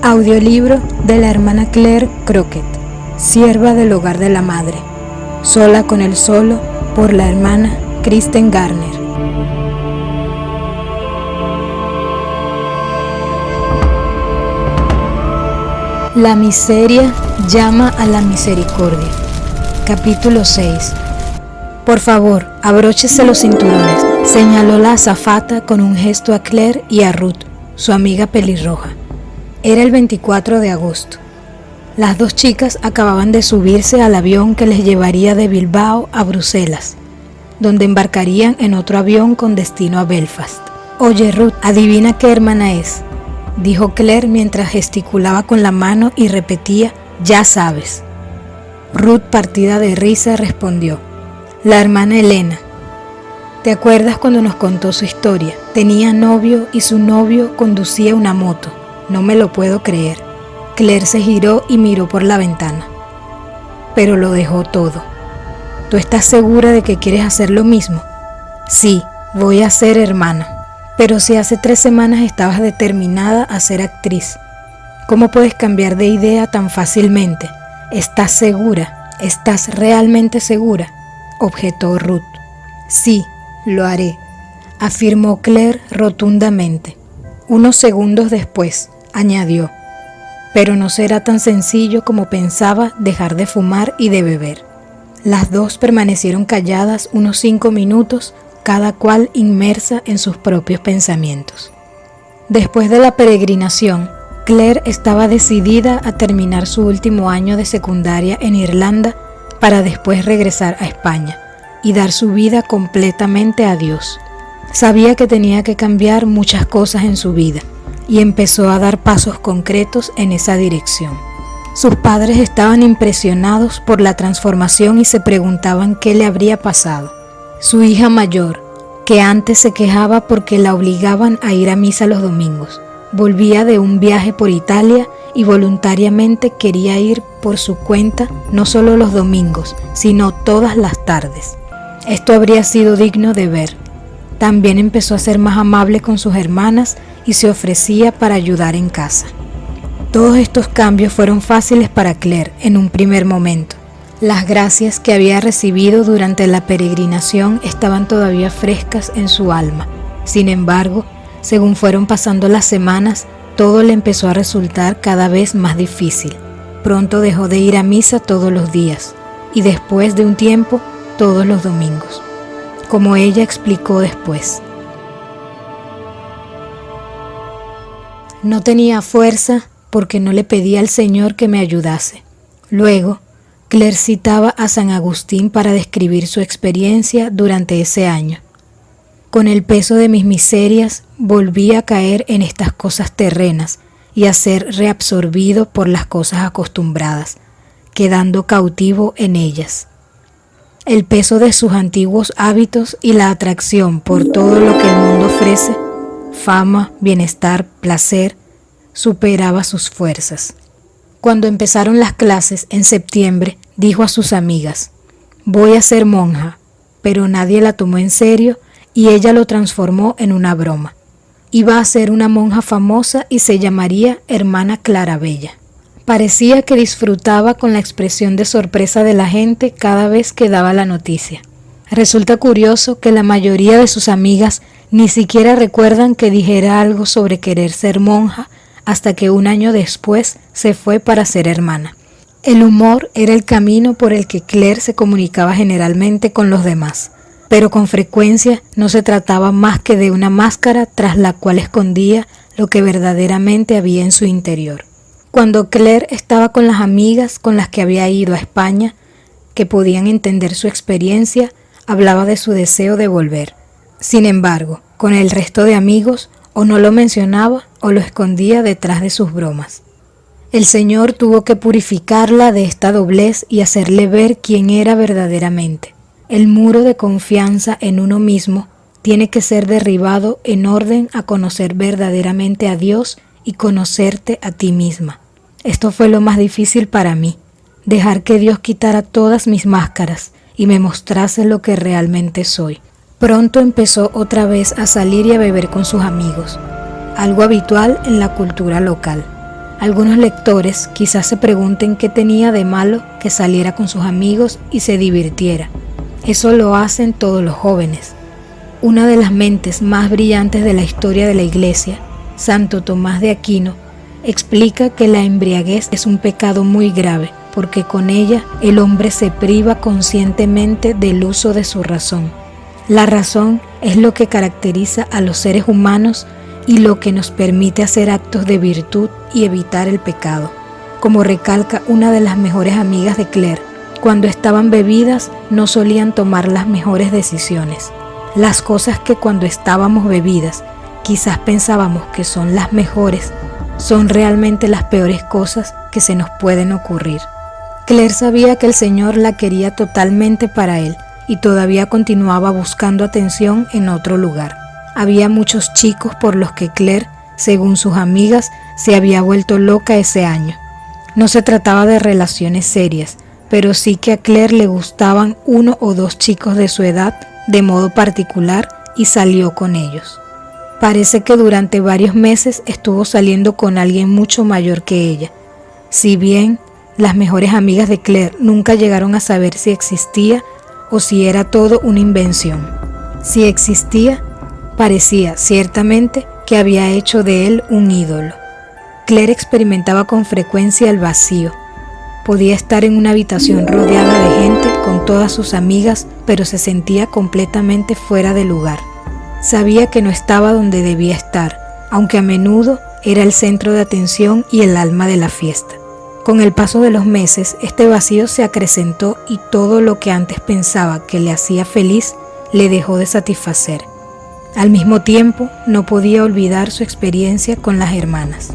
Audiolibro de la hermana Claire Crockett, Sierva del Hogar de la Madre, Sola con el Solo, por la hermana Kristen Garner. La miseria llama a la misericordia. Capítulo 6. Por favor, abróchese los cinturones, señaló la azafata con un gesto a Claire y a Ruth, su amiga pelirroja. Era el 24 de agosto. Las dos chicas acababan de subirse al avión que les llevaría de Bilbao a Bruselas, donde embarcarían en otro avión con destino a Belfast. «Oye, Ruth, adivina qué hermana es», dijo Claire mientras gesticulaba con la mano y repetía, «ya sabes». Ruth, partida de risa, respondió, «la hermana Elena». ¿Te acuerdas cuando nos contó su historia? Tenía novio y su novio conducía una moto. No me lo puedo creer. Claire se giró y miró por la ventana. Pero lo dejó todo. ¿Tú estás segura de que quieres hacer lo mismo? Sí, voy a ser hermana. Pero si hace 3 semanas estabas determinada a ser actriz, ¿cómo puedes cambiar de idea tan fácilmente? ¿Estás segura? ¿Estás realmente segura?, objetó Ruth. Sí, lo haré, afirmó Claire rotundamente. Unos segundos después, añadió, pero no será tan sencillo como pensaba dejar de fumar y de beber. Las dos permanecieron calladas unos 5 minutos, cada cual inmersa en sus propios pensamientos. Después de la peregrinación, Claire estaba decidida a terminar su último año de secundaria en Irlanda para después regresar a España y dar su vida completamente a Dios. Sabía que tenía que cambiar muchas cosas en su vida y empezó a dar pasos concretos en esa dirección. Sus padres estaban impresionados por la transformación y se preguntaban qué le habría pasado. Su hija mayor, que antes se quejaba porque la obligaban a ir a misa los domingos, volvía de un viaje por Italia y voluntariamente quería ir por su cuenta no solo los domingos, sino todas las tardes. Esto habría sido digno de ver. También empezó a ser más amable con sus hermanas y se ofrecía para ayudar en casa. Todos estos cambios fueron fáciles para Claire en un primer momento. Las gracias que había recibido durante la peregrinación estaban todavía frescas en su alma. Sin embargo, según fueron pasando las semanas, todo le empezó a resultar cada vez más difícil. Pronto dejó de ir a misa todos los días y después de un tiempo, todos los domingos, como ella explicó después. No tenía fuerza porque no le pedía al Señor que me ayudase. Luego, Claire citaba a San Agustín para describir su experiencia durante ese año. Con el peso de mis miserias, volví a caer en estas cosas terrenas y a ser reabsorbido por las cosas acostumbradas, quedando cautivo en ellas. El peso de sus antiguos hábitos y la atracción por todo lo que el mundo ofrece, fama, bienestar, placer, superaba sus fuerzas. Cuando empezaron las clases en septiembre, dijo a sus amigas, «Voy a ser monja», pero nadie la tomó en serio y ella lo transformó en una broma. Iba a ser una monja famosa y se llamaría Hermana Clarabella. Parecía que disfrutaba con la expresión de sorpresa de la gente cada vez que daba la noticia. Resulta curioso que la mayoría de sus amigas ni siquiera recuerdan que dijera algo sobre querer ser monja hasta que un año después se fue para ser hermana. El humor era el camino por el que Claire se comunicaba generalmente con los demás, pero con frecuencia no se trataba más que de una máscara tras la cual escondía lo que verdaderamente había en su interior. Cuando Claire estaba con las amigas con las que había ido a España, que podían entender su experiencia, hablaba de su deseo de volver. Sin embargo, con el resto de amigos, o no lo mencionaba o lo escondía detrás de sus bromas. El Señor tuvo que purificarla de esta doblez y hacerle ver quién era verdaderamente. El muro de confianza en uno mismo tiene que ser derribado en orden a conocer verdaderamente a Dios y conocerte a ti misma. Esto fue lo más difícil para mí, dejar que Dios quitara todas mis máscaras y me mostrase lo que realmente soy. Pronto empezó otra vez a salir y a beber con sus amigos, algo habitual en la cultura local. Algunos lectores quizás se pregunten qué tenía de malo que saliera con sus amigos y se divirtiera. Eso lo hacen todos los jóvenes. Una de las mentes más brillantes de la historia de la Iglesia, Santo Tomás de Aquino, explica que la embriaguez es un pecado muy grave, porque con ella el hombre se priva conscientemente del uso de su razón. La razón es lo que caracteriza a los seres humanos y lo que nos permite hacer actos de virtud y evitar el pecado. Como recalca una de las mejores amigas de Claire, cuando estaban bebidas no solían tomar las mejores decisiones. Las cosas que cuando estábamos bebidas quizás pensábamos que son las mejores, son realmente las peores cosas que se nos pueden ocurrir. Claire sabía que el Señor la quería totalmente para él y todavía continuaba buscando atención en otro lugar. Había muchos chicos por los que Claire, según sus amigas, se había vuelto loca ese año. No se trataba de relaciones serias, pero sí que a Claire le gustaban 1 o 2 chicos de su edad de modo particular y salió con ellos. Parece que durante varios meses estuvo saliendo con alguien mucho mayor que ella. Si bien las mejores amigas de Claire nunca llegaron a saber si existía o si era todo una invención. Si existía, parecía ciertamente que había hecho de él un ídolo. Claire experimentaba con frecuencia el vacío. Podía estar en una habitación rodeada de gente con todas sus amigas, pero se sentía completamente fuera de lugar. Sabía que no estaba donde debía estar, aunque a menudo era el centro de atención y el alma de la fiesta. Con el paso de los meses, este vacío se acrecentó y todo lo que antes pensaba que le hacía feliz le dejó de satisfacer. Al mismo tiempo, no podía olvidar su experiencia con las hermanas.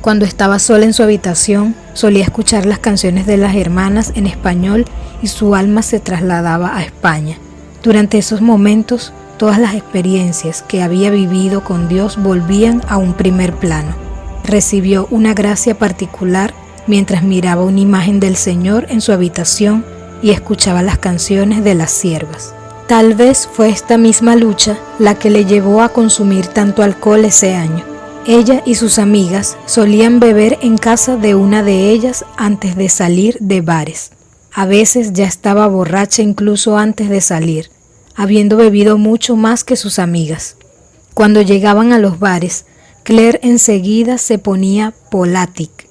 Cuando estaba sola en su habitación, solía escuchar las canciones de las hermanas en español y su alma se trasladaba a España. Durante esos momentos, todas las experiencias que había vivido con Dios volvían a un primer plano. Recibió una gracia particular mientras miraba una imagen del Señor en su habitación y escuchaba las canciones de las siervas. Tal vez fue esta misma lucha la que le llevó a consumir tanto alcohol ese año. Ella y sus amigas solían beber en casa de una de ellas antes de salir de bares. A veces ya estaba borracha incluso antes de salir, habiendo bebido mucho más que sus amigas. Cuando llegaban a los bares, Claire enseguida se ponía polatic,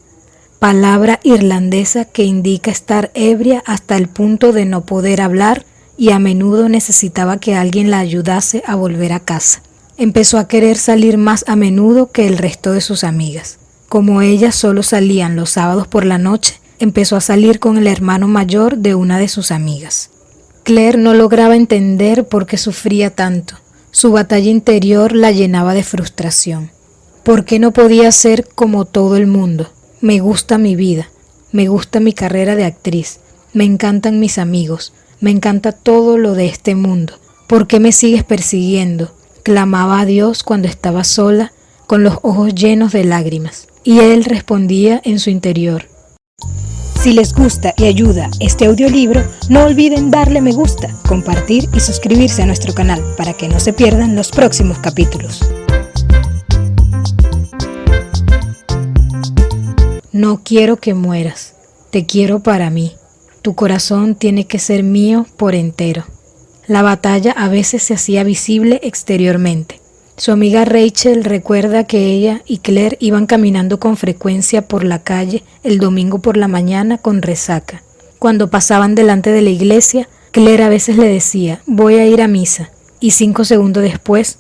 palabra irlandesa que indica estar ebria hasta el punto de no poder hablar y a menudo necesitaba que alguien la ayudase a volver a casa. Empezó a querer salir más a menudo que el resto de sus amigas. Como ellas solo salían los sábados por la noche, empezó a salir con el hermano mayor de una de sus amigas. Claire no lograba entender por qué sufría tanto. Su batalla interior la llenaba de frustración. ¿Por qué no podía ser como todo el mundo? Me gusta mi vida, me gusta mi carrera de actriz, me encantan mis amigos, me encanta todo lo de este mundo. ¿Por qué me sigues persiguiendo? Clamaba a Dios cuando estaba sola, con los ojos llenos de lágrimas. Y Él respondía en su interior. Si les gusta y ayuda este audiolibro, no olviden darle me gusta, compartir y suscribirse a nuestro canal para que no se pierdan los próximos capítulos. No quiero que mueras, te quiero para mí. Tu corazón tiene que ser mío por entero. La batalla a veces se hacía visible exteriormente. Su amiga Rachel recuerda que ella y Claire iban caminando con frecuencia por la calle el domingo por la mañana con resaca. Cuando pasaban delante de la iglesia, Claire a veces le decía, voy a ir a misa, y 5 segundos después,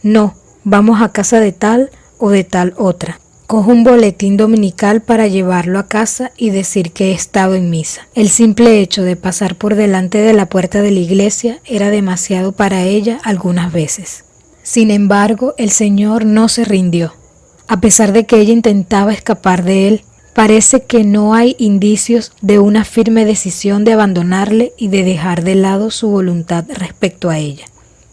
no, vamos a casa de tal o de tal otra. Cojo un boletín dominical para llevarlo a casa y decir que he estado en misa. El simple hecho de pasar por delante de la puerta de la iglesia era demasiado para ella algunas veces. Sin embargo, el Señor no se rindió. A pesar de que ella intentaba escapar de Él, parece que no hay indicios de una firme decisión de abandonarle y de dejar de lado su voluntad respecto a ella.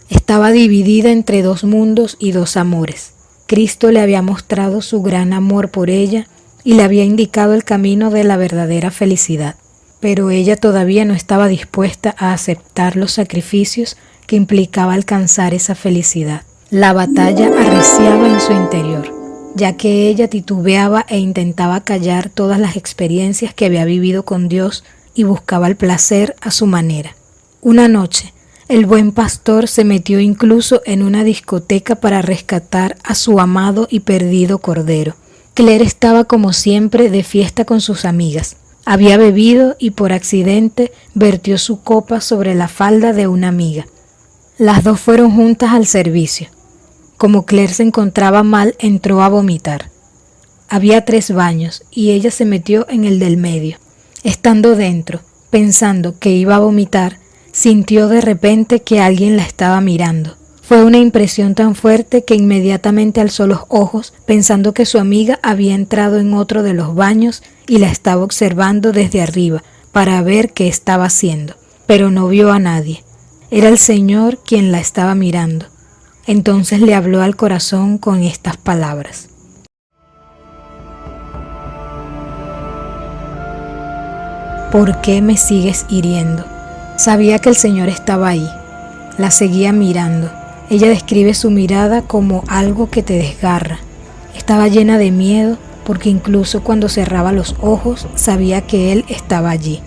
Estaba dividida entre 2 mundos y 2 amores. Cristo le había mostrado su gran amor por ella y le había indicado el camino de la verdadera felicidad, pero ella todavía no estaba dispuesta a aceptar los sacrificios que implicaba alcanzar esa felicidad. La batalla arreciaba en su interior. ya que ella titubeaba e intentaba callar todas las experiencias que había vivido con Dios y buscaba el placer a su manera. Una noche, el buen pastor se metió incluso en una discoteca para rescatar a su amado y perdido cordero. Claire estaba como siempre de fiesta con sus amigas. Había bebido y por accidente vertió su copa sobre la falda de una amiga. Las dos fueron juntas al servicio. Como Claire se encontraba mal, entró a vomitar. Había 3 baños y ella se metió en el del medio. Estando dentro, pensando que iba a vomitar, sintió de repente que alguien la estaba mirando. Fue una impresión tan fuerte que inmediatamente alzó los ojos, pensando que su amiga había entrado en otro de los baños y la estaba observando desde arriba para ver qué estaba haciendo, pero no vio a nadie. Era el Señor quien la estaba mirando. Entonces le habló al corazón con estas palabras: ¿por qué me sigues hiriendo? Sabía que el Señor estaba ahí. La seguía mirando. Ella describe su mirada como algo que te desgarra. Estaba llena de miedo porque incluso cuando cerraba los ojos sabía que Él estaba allí.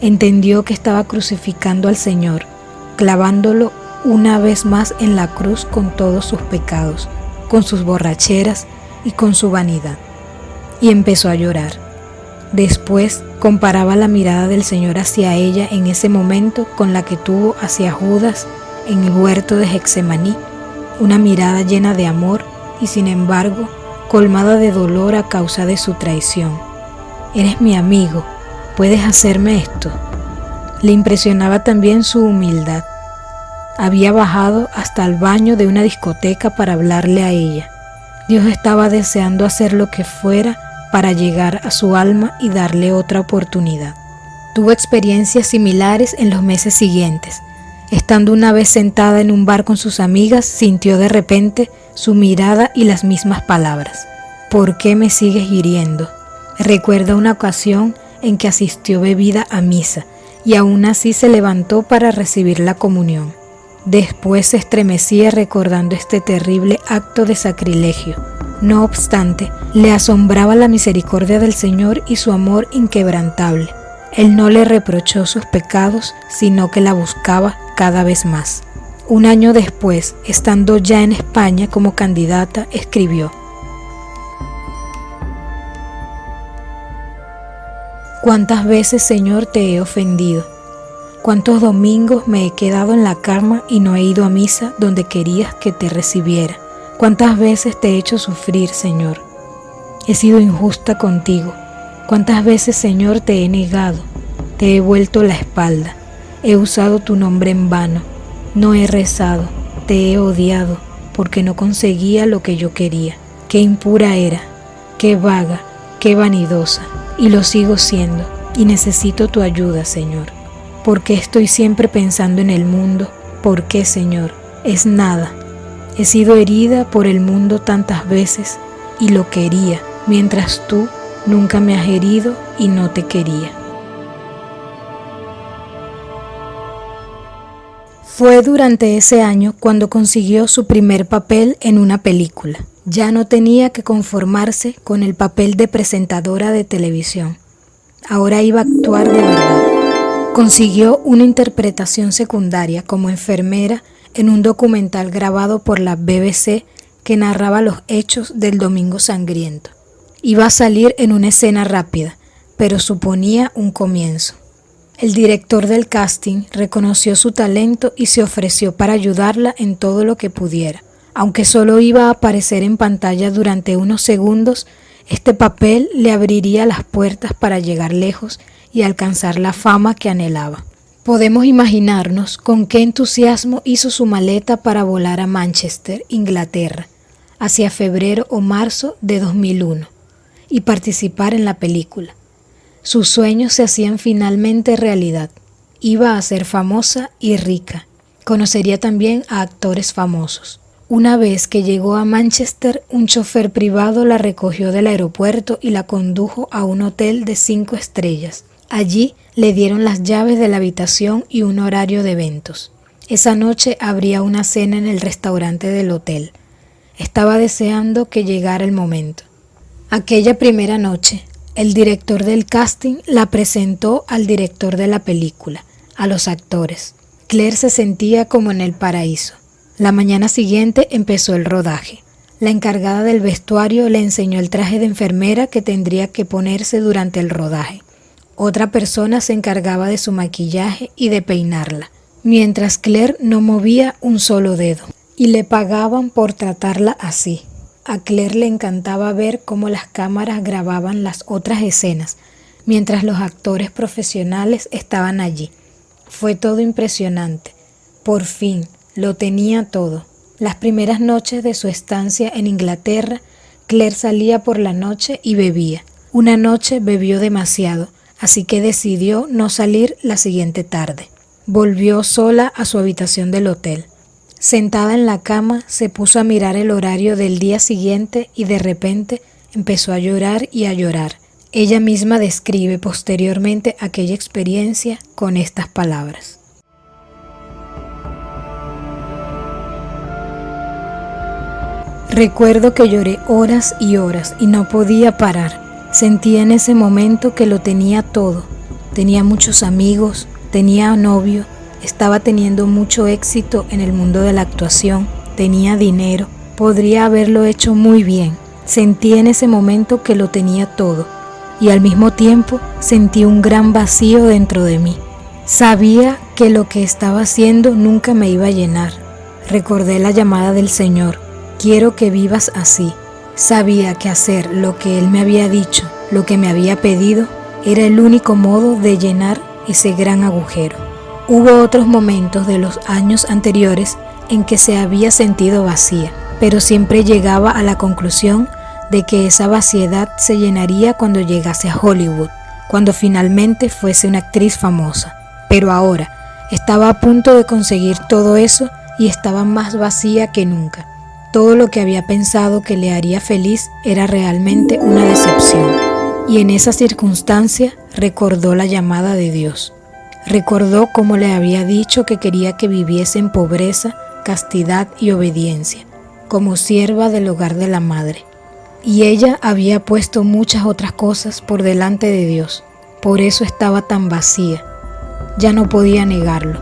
Entendió que estaba crucificando al Señor, clavándolo una vez más en la cruz con todos sus pecados, con sus borracheras y con su vanidad. Y empezó a llorar. Después comparaba la mirada del Señor hacia ella en ese momento con la que tuvo hacia Judas en el huerto de Getsemaní, una mirada llena de amor y sin embargo colmada de dolor a causa de su traición. Eres mi amigo, ¿puedes hacerme esto? Le impresionaba también su humildad. Había bajado hasta el baño de una discoteca para hablarle a ella. Dios estaba deseando hacer lo que fuera para llegar a su alma y darle otra oportunidad. Tuvo experiencias similares en los meses siguientes. Estando una vez sentada en un bar con sus amigas, sintió de repente su mirada y las mismas palabras: ¿por qué me sigues hiriendo? Recuerda una ocasión en que asistió bebida a misa y aún así se levantó para recibir la comunión. Después se estremecía recordando este terrible acto de sacrilegio. No obstante, le asombraba la misericordia del Señor y su amor inquebrantable. Él no le reprochó sus pecados, sino que la buscaba cada vez más. Un año después, estando ya en España como candidata, escribió: ¿cuántas veces, Señor, te he ofendido? ¿Cuántos domingos me he quedado en la cama y no he ido a misa donde querías que te recibiera? ¿Cuántas veces te he hecho sufrir, Señor? He sido injusta contigo. ¿Cuántas veces, Señor, te he negado? Te he vuelto la espalda. He usado tu nombre en vano. No he rezado. Te he odiado porque no conseguía lo que yo quería. Qué impura era, qué vaga, qué vanidosa. Y lo sigo siendo. Y necesito tu ayuda, Señor. ¿Por qué estoy siempre pensando en el mundo? ¿Por qué, Señor? Es nada. He sido herida por el mundo tantas veces y lo quería, mientras tú nunca me has herido y no te quería. Fue durante ese año cuando consiguió su primer papel en una película. Ya no tenía que conformarse con el papel de presentadora de televisión. Ahora iba a actuar de verdad. Consiguió una interpretación secundaria como enfermera en un documental grabado por la BBC que narraba los hechos del Domingo Sangriento. Iba a salir en una escena rápida, pero suponía un comienzo. El director del casting reconoció su talento y se ofreció para ayudarla en todo lo que pudiera. Aunque solo iba a aparecer en pantalla durante unos segundos, este papel le abriría las puertas para llegar lejos y alcanzar la fama que anhelaba. Podemos imaginarnos con qué entusiasmo hizo su maleta para volar a Manchester, Inglaterra, hacia febrero o marzo de 2001, y participar en la película. Sus sueños se hacían finalmente realidad. Iba a ser famosa y rica. Conocería también a actores famosos. Una vez que llegó a Manchester, un chofer privado la recogió del aeropuerto y la condujo a un hotel de 5 estrellas. Allí le dieron las llaves de la habitación y un horario de eventos. Esa noche habría una cena en el restaurante del hotel. Estaba deseando que llegara el momento. Aquella primera noche, el director del casting la presentó al director de la película, a los actores. Claire se sentía como en el paraíso. La mañana siguiente empezó el rodaje. La encargada del vestuario le enseñó el traje de enfermera que tendría que ponerse durante el rodaje. Otra persona se encargaba de su maquillaje y de peinarla, mientras Claire no movía un solo dedo, y le pagaban por tratarla así. A Claire le encantaba ver cómo las cámaras grababan las otras escenas, mientras los actores profesionales estaban allí. Fue todo impresionante. Por fin, lo tenía todo. Las primeras noches de su estancia en Inglaterra, Claire salía por la noche y bebía. Una noche bebió demasiado, así que decidió no salir la siguiente tarde. Volvió sola a su habitación del hotel. Sentada en la cama, se puso a mirar el horario del día siguiente y de repente empezó a llorar y a llorar. Ella misma describe posteriormente aquella experiencia con estas palabras. Recuerdo que lloré horas y horas y no podía parar. Sentía en ese momento que lo tenía todo. Tenía muchos amigos, tenía novio, estaba teniendo mucho éxito en el mundo de la actuación, tenía dinero, podría haberlo hecho muy bien. Sentí en ese momento que lo tenía todo y al mismo tiempo sentí un gran vacío dentro de mí. Sabía que lo que estaba haciendo nunca me iba a llenar. Recordé la llamada del Señor. Quiero que vivas así. Sabía que hacer lo que Él me había dicho, lo que me había pedido, era el único modo de llenar ese gran agujero. Hubo otros momentos de los años anteriores en que se había sentido vacía, pero siempre llegaba a la conclusión de que esa vaciedad se llenaría cuando llegase a Hollywood, cuando finalmente fuese una actriz famosa. Pero ahora estaba a punto de conseguir todo eso y estaba más vacía que nunca. Todo lo que había pensado que le haría feliz era realmente una decepción. Y en esa circunstancia recordó la llamada de Dios. Recordó cómo le había dicho que quería que viviese en pobreza, castidad y obediencia, como sierva del hogar de la madre. Y ella había puesto muchas otras cosas por delante de Dios. Por eso estaba tan vacía. Ya no podía negarlo.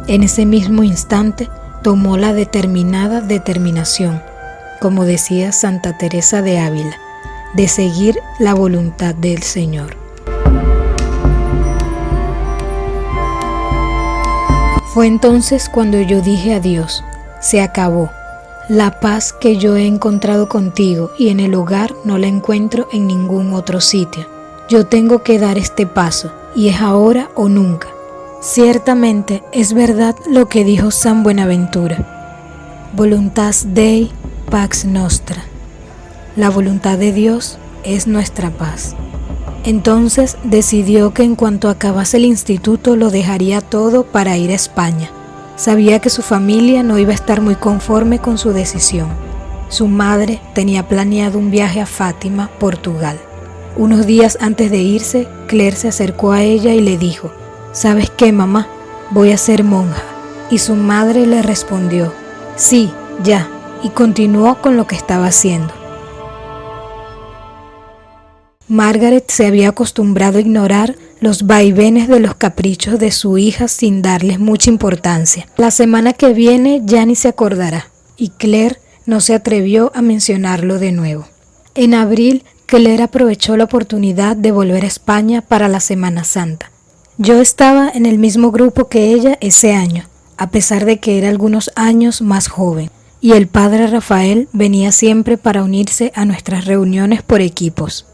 En ese mismo instante tomó la determinada determinación, como decía Santa Teresa de Ávila, de seguir la voluntad del Señor. Fue entonces cuando yo dije a Dios, se acabó. La paz que yo he encontrado contigo y en el hogar no la encuentro en ningún otro sitio. Yo tengo que dar este paso y es ahora o nunca. Ciertamente es verdad lo que dijo San Buenaventura. Voluntas Dei, pax nostra. La voluntad de Dios es nuestra paz. Entonces decidió que en cuanto acabase el instituto lo dejaría todo para ir a España. Sabía que su familia no iba a estar muy conforme con su decisión. Su madre tenía planeado un viaje a Fátima, Portugal. Unos días antes de irse, Claire se acercó a ella y le dijo: ¿Sabes qué, mamá? Voy a ser monja. Y su madre le respondió: sí, ya, y continuó con lo que estaba haciendo. Margaret se había acostumbrado a ignorar los vaivenes de los caprichos de su hija sin darles mucha importancia. La semana que viene ya ni se acordará, y Claire no se atrevió a mencionarlo de nuevo. En abril, Claire aprovechó la oportunidad de volver a España para la Semana Santa. Yo estaba en el mismo grupo que ella ese año, a pesar de que era algunos años más joven, y el padre Rafael venía siempre para unirse a nuestras reuniones por equipos.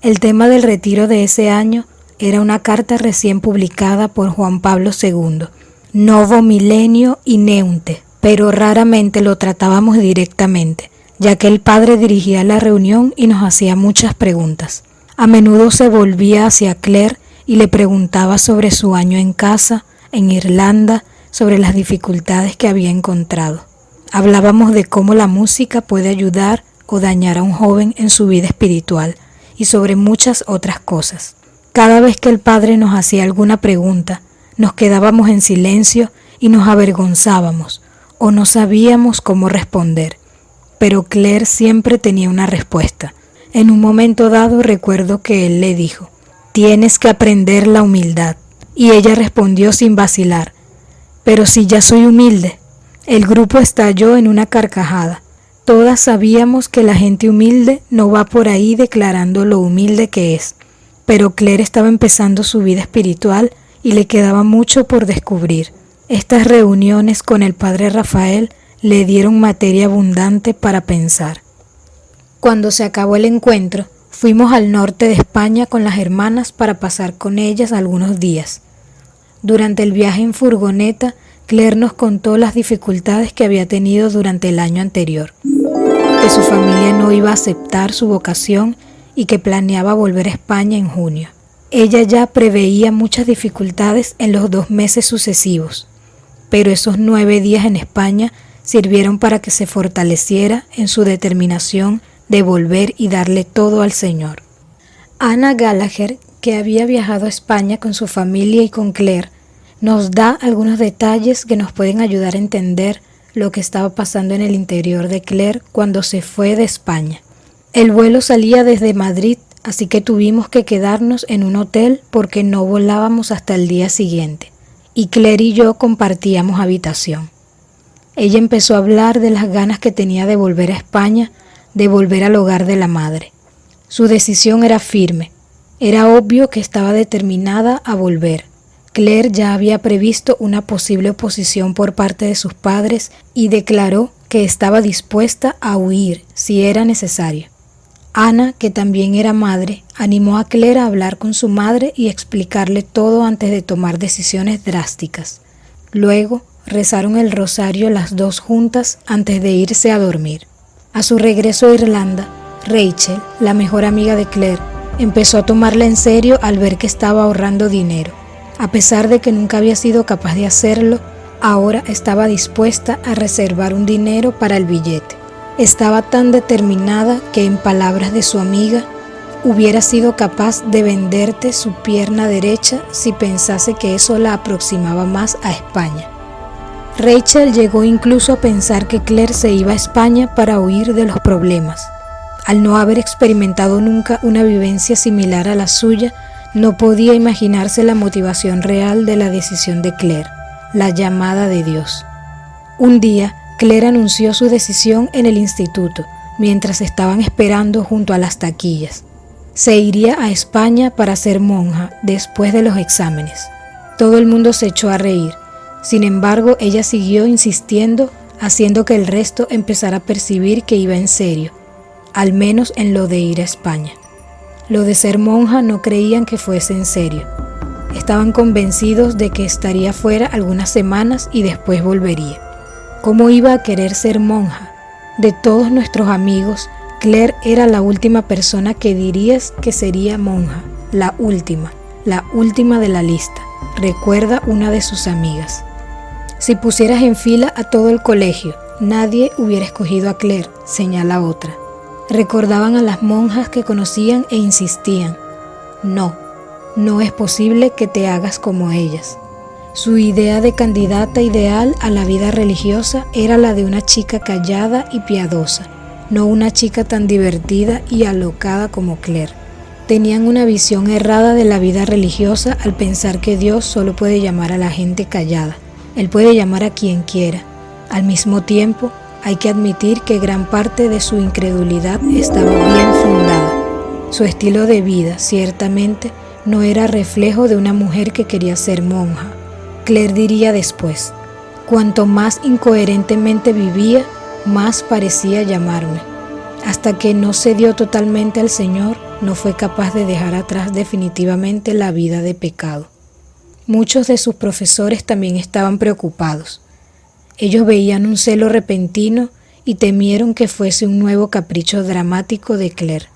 El tema del retiro de ese año era una carta recién publicada por Juan Pablo II, Novo Milenio Ineunte, pero raramente lo tratábamos directamente, ya que el padre dirigía la reunión y nos hacía muchas preguntas. A menudo se volvía hacia Claire y le preguntaba sobre su año en casa, en Irlanda, sobre las dificultades que había encontrado. Hablábamos de cómo la música puede ayudar o dañar a un joven en su vida espiritual y sobre muchas otras cosas. Cada vez que el padre nos hacía alguna pregunta, nos quedábamos en silencio y nos avergonzábamos o no sabíamos cómo responder. pero Claire siempre tenía una respuesta. En un momento dado recuerdo que él le dijo: «Tienes que aprender la humildad». Y ella respondió sin vacilar: «Pero si ya soy humilde». El grupo estalló en una carcajada. Todas sabíamos que la gente humilde no va por ahí declarando lo humilde que es, pero Claire estaba empezando su vida espiritual y le quedaba mucho por descubrir. Estas reuniones con el padre Rafael le dieron materia abundante para pensar. Cuando se acabó el encuentro, fuimos al norte de España con las hermanas para pasar con ellas algunos días. Durante el viaje en furgoneta, Claire nos contó las dificultades que había tenido durante el año anterior, que su familia no iba a aceptar su vocación y que planeaba volver a España en junio. Ella ya preveía muchas dificultades en los 2 meses sucesivos, pero esos 9 días en España sirvieron para que se fortaleciera en su determinación de volver y darle todo al Señor. Anna Gallagher, que había viajado a España con su familia y con Claire, nos da algunos detalles que nos pueden ayudar a entender lo que estaba pasando en el interior de Claire cuando se fue de España. El vuelo salía desde Madrid, así que tuvimos que quedarnos en un hotel porque no volábamos hasta el día siguiente, y Claire y yo compartíamos habitación. Ella empezó a hablar de las ganas que tenía de volver a España, de volver al hogar de la madre. Su decisión era firme, era obvio que estaba determinada a volver. Claire ya había previsto una posible oposición por parte de sus padres y declaró que estaba dispuesta a huir si era necesario. Ana, que también era madre, animó a Claire a hablar con su madre y explicarle todo antes de tomar decisiones drásticas. Luego, rezaron el rosario las 2 juntas antes de irse a dormir. A su regreso a Irlanda, Rachel, la mejor amiga de Claire, empezó a tomarla en serio al ver que estaba ahorrando dinero. A pesar de que nunca había sido capaz de hacerlo, ahora estaba dispuesta a reservar un dinero para el billete. Estaba tan determinada que, en palabras de su amiga, hubiera sido capaz de venderte su pierna derecha si pensase que eso la aproximaba más a España. Rachel llegó incluso a pensar que Claire se iba a España para huir de los problemas. Al no haber experimentado nunca una vivencia similar a la suya, no podía imaginarse la motivación real de la decisión de Claire, la llamada de Dios. Un día, Claire anunció su decisión en el instituto, mientras estaban esperando junto a las taquillas. Se iría a España para ser monja después de los exámenes. Todo el mundo se echó a reír. Sin embargo, ella siguió insistiendo, haciendo que el resto empezara a percibir que iba en serio, al menos en lo de ir a España. Lo de ser monja no creían que fuese en serio. Estaban convencidos de que estaría fuera algunas semanas y después volvería. ¿Cómo iba a querer ser monja? De todos nuestros amigos, Claire era la última persona que dirías que sería monja. La última de la lista, recuerda una de sus amigas. Si pusieras en fila a todo el colegio, nadie hubiera escogido a Claire, señala otra. Recordaban a las monjas que conocían e insistían: no es posible que te hagas como ellas. Su idea de candidata ideal a la vida religiosa era la de una chica callada y piadosa, no una chica tan divertida y alocada como Claire. Tenían una visión errada de la vida religiosa al pensar que Dios solo puede llamar a la gente callada. Él puede llamar a quien quiera. Al mismo tiempo, hay que admitir que gran parte de su incredulidad estaba bien fundada. Su estilo de vida, ciertamente, no era reflejo de una mujer que quería ser monja. Claire diría después: cuanto más incoherentemente vivía, más parecía llamarme. Hasta que no se dio totalmente al Señor, no fue capaz de dejar atrás definitivamente la vida de pecado. Muchos de sus profesores también estaban preocupados. Ellos veían un celo repentino y temieron que fuese un nuevo capricho dramático de Claire.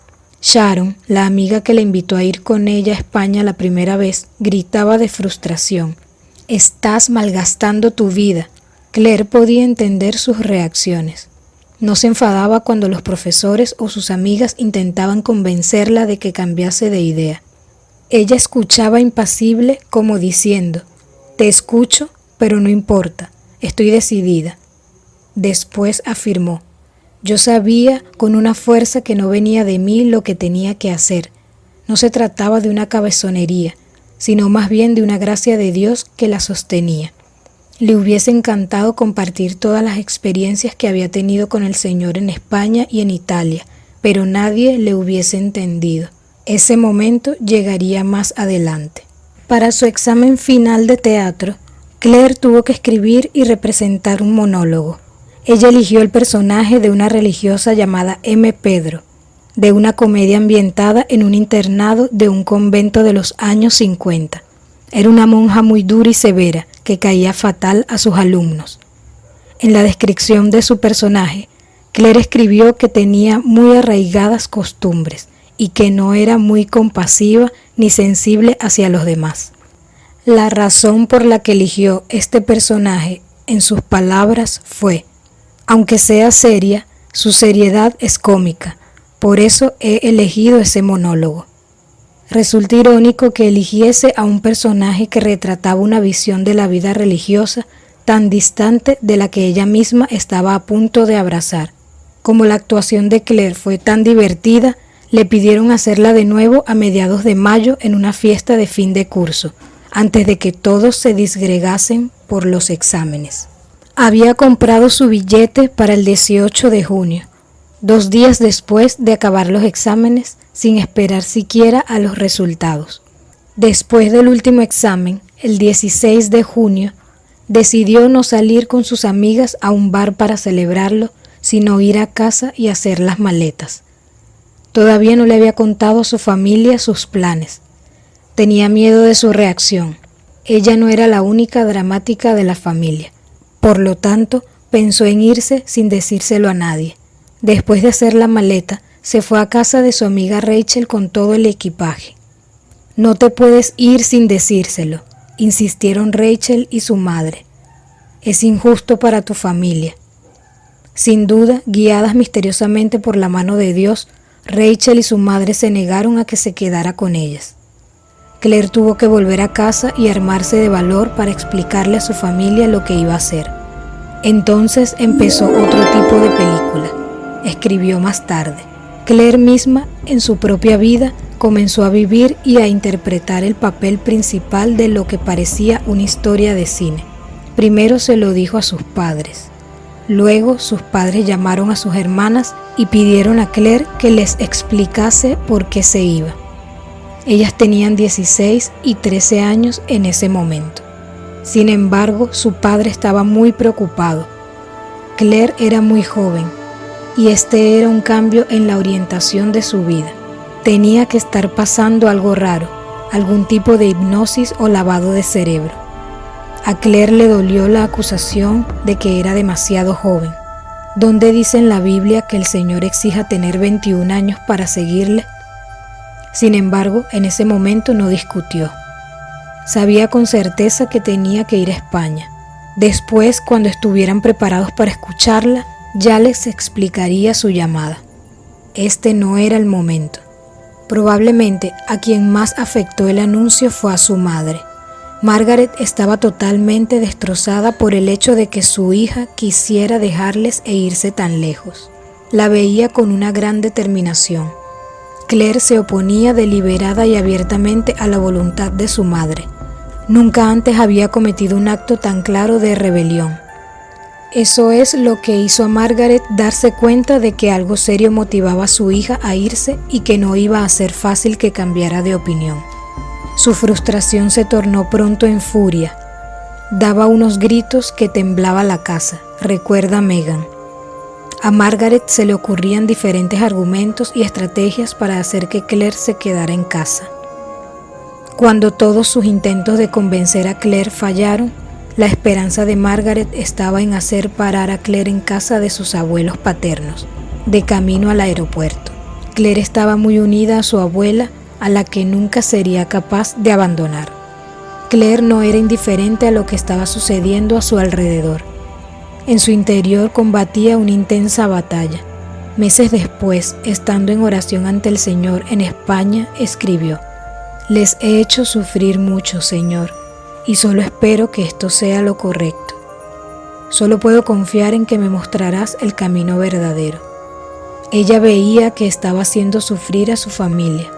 Sharon, la amiga que la invitó a ir con ella a España la primera vez, gritaba de frustración: «Estás malgastando tu vida». Claire podía entender sus reacciones. No se enfadaba cuando los profesores o sus amigas intentaban convencerla de que cambiase de idea. Ella escuchaba impasible, como diciendo: «Te escucho, pero no importa. Estoy decidida». Después afirmó: Yo sabía con una fuerza que no venía de mí lo que tenía que hacer. No se trataba de una cabezonería, sino más bien de una gracia de Dios que la sostenía. Le hubiese encantado compartir todas las experiencias que había tenido con el Señor en España y en Italia, pero nadie le hubiese entendido. Ese momento llegaría más adelante. Para su examen final de teatro, Claire tuvo que escribir y representar un monólogo. Ella eligió el personaje de una religiosa llamada M. Pedro, de una comedia ambientada en un internado de un convento de los años 50. Era una monja muy dura y severa que caía fatal a sus alumnos. En la descripción de su personaje, Claire escribió que tenía muy arraigadas costumbres y que no era muy compasiva ni sensible hacia los demás. La razón por la que eligió este personaje, en sus palabras, fue: aunque sea seria, su seriedad es cómica, por eso he elegido ese monólogo. Resulta irónico que eligiese a un personaje que retrataba una visión de la vida religiosa tan distante de la que ella misma estaba a punto de abrazar. Como la actuación de Claire fue tan divertida, le pidieron hacerla de nuevo a mediados de mayo en una fiesta de fin de curso, antes de que todos se disgregasen por los exámenes. Había comprado su billete para el 18 de junio, 2 días después de acabar los exámenes, sin esperar siquiera a los resultados. Después del último examen, el 16 de junio, decidió no salir con sus amigas a un bar para celebrarlo, sino ir a casa y hacer las maletas. Todavía no le había contado a su familia sus planes. Tenía miedo de su reacción. Ella no era la única dramática de la familia. Por lo tanto, pensó en irse sin decírselo a nadie. Después de hacer la maleta, se fue a casa de su amiga Rachel con todo el equipaje. No te puedes ir sin decírselo, insistieron Rachel y su madre. Es injusto para tu familia. Sin duda, guiadas misteriosamente por la mano de Dios, Rachel y su madre se negaron a que se quedara con ellas. Claire tuvo que volver a casa y armarse de valor para explicarle a su familia lo que iba a hacer. Entonces empezó otro tipo de película, escribió más tarde. Claire misma, en su propia vida, comenzó a vivir y a interpretar el papel principal de lo que parecía una historia de cine. Primero se lo dijo a sus padres. Luego sus padres llamaron a sus hermanas y pidieron a Claire que les explicase por qué se iba. Ellas tenían 16 y 13 años en ese momento. Sin embargo, su padre estaba muy preocupado. Claire era muy joven y este era un cambio en la orientación de su vida. Tenía que estar pasando algo raro, algún tipo de hipnosis o lavado de cerebro. A Claire le dolió la acusación de que era demasiado joven. ¿Dónde dice en la Biblia que el Señor exija tener 21 años para seguirle? Sin embargo, en ese momento no discutió. Sabía con certeza que tenía que ir a España. Después, cuando estuvieran preparados para escucharla, ya les explicaría su llamada. Este no era el momento. Probablemente a quien más afectó el anuncio fue a su madre. Margaret estaba totalmente destrozada por el hecho de que su hija quisiera dejarles e irse tan lejos. La veía con una gran determinación. Claire se oponía deliberada y abiertamente a la voluntad de su madre. Nunca antes había cometido un acto tan claro de rebelión. Eso es lo que hizo a Margaret darse cuenta de que algo serio motivaba a su hija a irse y que no iba a ser fácil que cambiara de opinión. Su frustración se tornó pronto en furia. Daba unos gritos que temblaba la casa, recuerda Megan. A Margaret se le ocurrían diferentes argumentos y estrategias para hacer que Claire se quedara en casa. Cuando todos sus intentos de convencer a Claire fallaron, la esperanza de Margaret estaba en hacer parar a Claire en casa de sus abuelos paternos, de camino al aeropuerto. Claire estaba muy unida a su abuela, a la que nunca sería capaz de abandonar. Claire no era indiferente a lo que estaba sucediendo a su alrededor. En su interior combatía una intensa batalla. Meses después, estando en oración ante el Señor en España, escribió: «Les he hecho sufrir mucho, Señor, y solo espero que esto sea lo correcto. Solo puedo confiar en que me mostrarás el camino verdadero. Ella veía que estaba haciendo sufrir a su familia,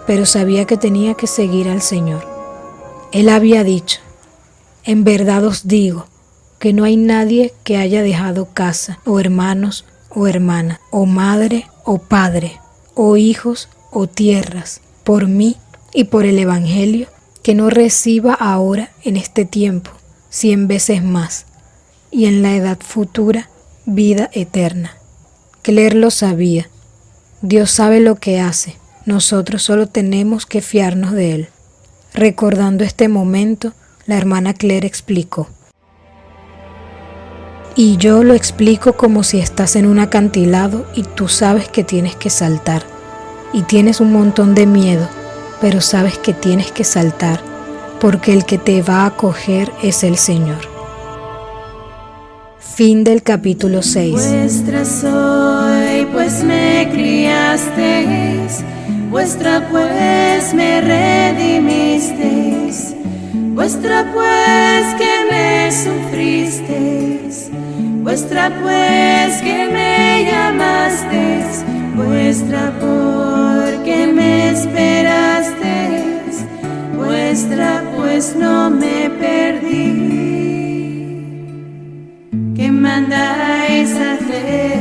pero sabía que tenía que seguir al Señor. Él había dicho: en verdad os digo que no hay nadie que haya dejado casa, o hermanos, o hermanas, o madre, o padre, o hijos, o tierras, por mí y por el Evangelio, que no reciba ahora en este tiempo 100 veces más, y en la edad futura vida eterna. Claire lo sabía. Dios sabe lo que hace. Nosotros solo tenemos que fiarnos de Él. Recordando este momento, la hermana Claire explicó: y yo lo explico como si estás en un acantilado y tú sabes que tienes que saltar. Y tienes un montón de miedo, pero sabes que tienes que saltar, porque el que te va a acoger es el Señor. Fin del capítulo 6. Vuestra soy, pues me criasteis, vuestra pues me redimisteis, vuestra pues que me sufristeis, vuestra pues que me llamasteis, vuestra porque me esperasteis, vuestra pues no me perdí. ¿Qué mandáis hacer?